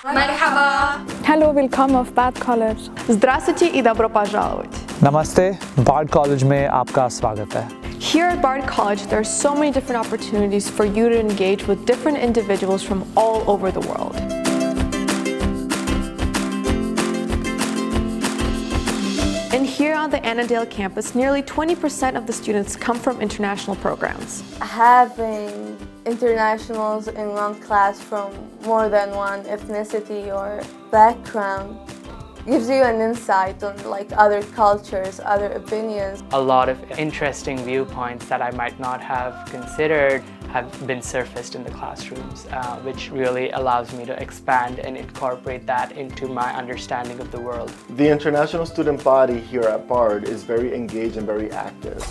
Marhaba! Hello, willkommen auf Bard College. Здравствуйте и добро пожаловать! Namaste, Bard College में आपका स्वागत है. Here at Bard College, there are so many different opportunities for you to engage with different individuals from all over the world. And here on the Annandale campus, nearly 20% of the students come from international programs. Having internationals in one class from more than one ethnicity or background gives you an insight on other cultures, other opinions. A lot of interesting viewpoints that I might not have considered have been surfaced in the classrooms, which really allows me to expand and incorporate that into my understanding of the world. The international student body here at Bard is very engaged and very active.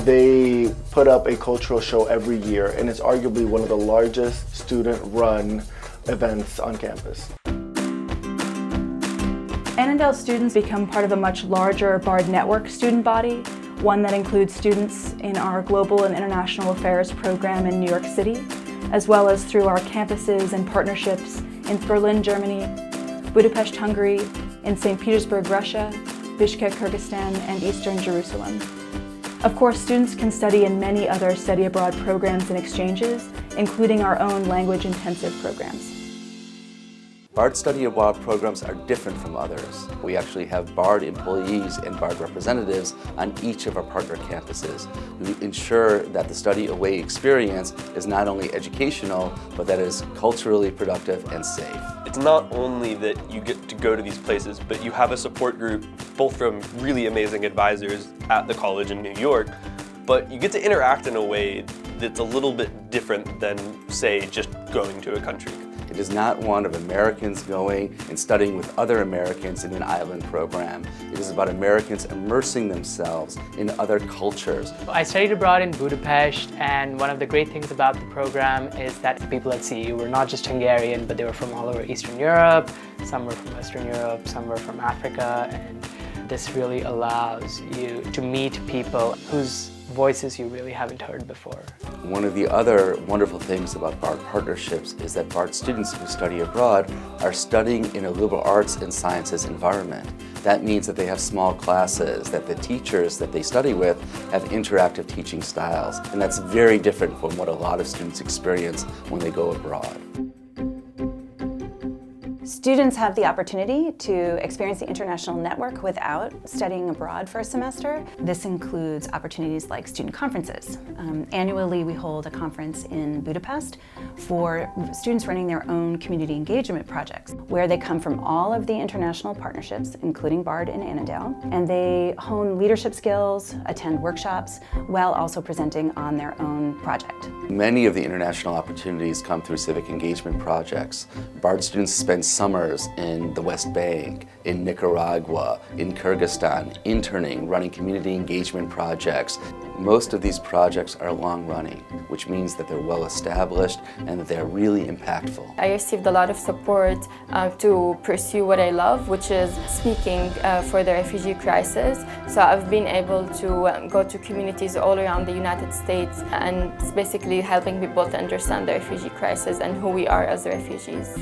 They put up a cultural show every year, and it's arguably one of the largest student-run events on campus. Annandale students become part of a much larger Bard Network student body, one that includes students in our Global and International Affairs program in New York City, as well as through our campuses and partnerships in Berlin, Germany, Budapest, Hungary, in St. Petersburg, Russia, Bishkek, Kyrgyzstan, and Eastern Jerusalem. Of course, students can study in many other study abroad programs and exchanges, including our own language-intensive programs. Bard study abroad programs are different from others. We actually have Bard employees and Bard representatives on each of our partner campuses. We ensure that the study away experience is not only educational, but that is culturally productive and safe. It's not only that you get to go to these places, but you have a support group, both from really amazing advisors at the college in New York, but you get to interact in a way that's a little bit different than, say, just going to a country. It is not one of Americans going and studying with other Americans in an island program. It is about Americans immersing themselves in other cultures. I studied abroad in Budapest, and one of the great things about the program is that the people at CEU were not just Hungarian, but they were from all over Eastern Europe, some were from Western Europe, some were from Africa, and this really allows you to meet people whose voices you really haven't heard before. One of the other wonderful things about Bard partnerships is that Bard students who study abroad are studying in a liberal arts and sciences environment. That means that they have small classes, that the teachers that they study with have interactive teaching styles, and that's very different from what a lot of students experience when they go abroad. Students have the opportunity to experience the international network without studying abroad for a semester. This includes opportunities like student conferences. Annually, we hold a conference in Budapest for students running their own community engagement projects, where they come from all of the international partnerships, including Bard and Annandale, and they hone leadership skills, attend workshops, while also presenting on their own project. Many of the international opportunities come through civic engagement projects. Bard students spend summers in the West Bank, in Nicaragua, in Kyrgyzstan, interning, running community engagement projects. Most of these projects are long-running, which means that they're well established and that they're really impactful. I received a lot of support to pursue what I love, which is speaking for the refugee crisis. So I've been able to go to communities all around the United States, and it's basically helping people to understand the refugee crisis and who we are as refugees.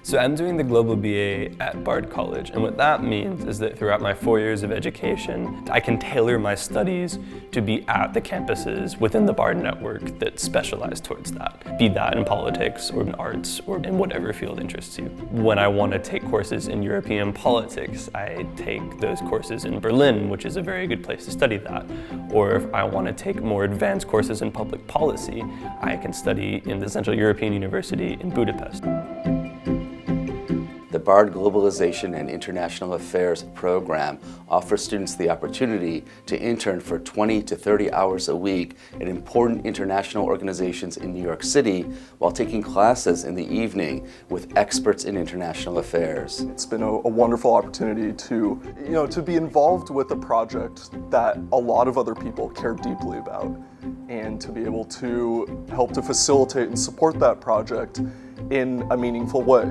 So I'm doing the Global BA at Bard College, and what that means is that throughout my 4 years of education, I can tailor my studies to be at the campuses within the Bard network that specialize towards that, be that in politics or in arts or in whatever field interests you. When I want to take courses in European politics, I take those courses in Berlin, which is a very good place to study that. Or if I want to take more advanced courses in public policy, I can study in the Central European University in Budapest. The Bard Globalization and International Affairs program offers students the opportunity to intern for 20 to 30 hours a week at important international organizations in New York City while taking classes in the evening with experts in international affairs. It's been a wonderful opportunity to be involved with a project that a lot of other people care deeply about, and to be able to help to facilitate and support that project in a meaningful way.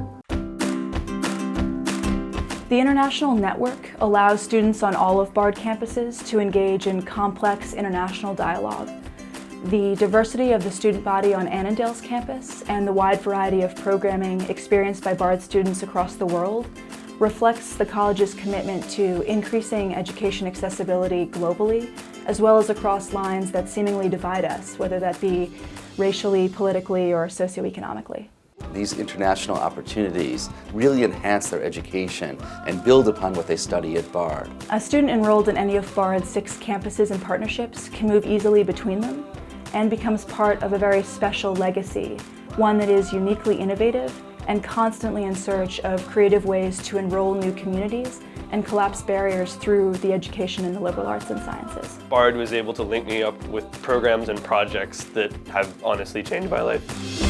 The International Network allows students on all of Bard campuses to engage in complex international dialogue. The diversity of the student body on Annandale's campus and the wide variety of programming experienced by Bard students across the world reflects the college's commitment to increasing education accessibility globally, as well as across lines that seemingly divide us, whether that be racially, politically, or socioeconomically. These international opportunities really enhance their education and build upon what they study at Bard. A student enrolled in any of Bard's 6 campuses and partnerships can move easily between them and becomes part of a very special legacy, one that is uniquely innovative and constantly in search of creative ways to enroll new communities and collapse barriers through the education in the liberal arts and sciences. Bard was able to link me up with programs and projects that have honestly changed my life.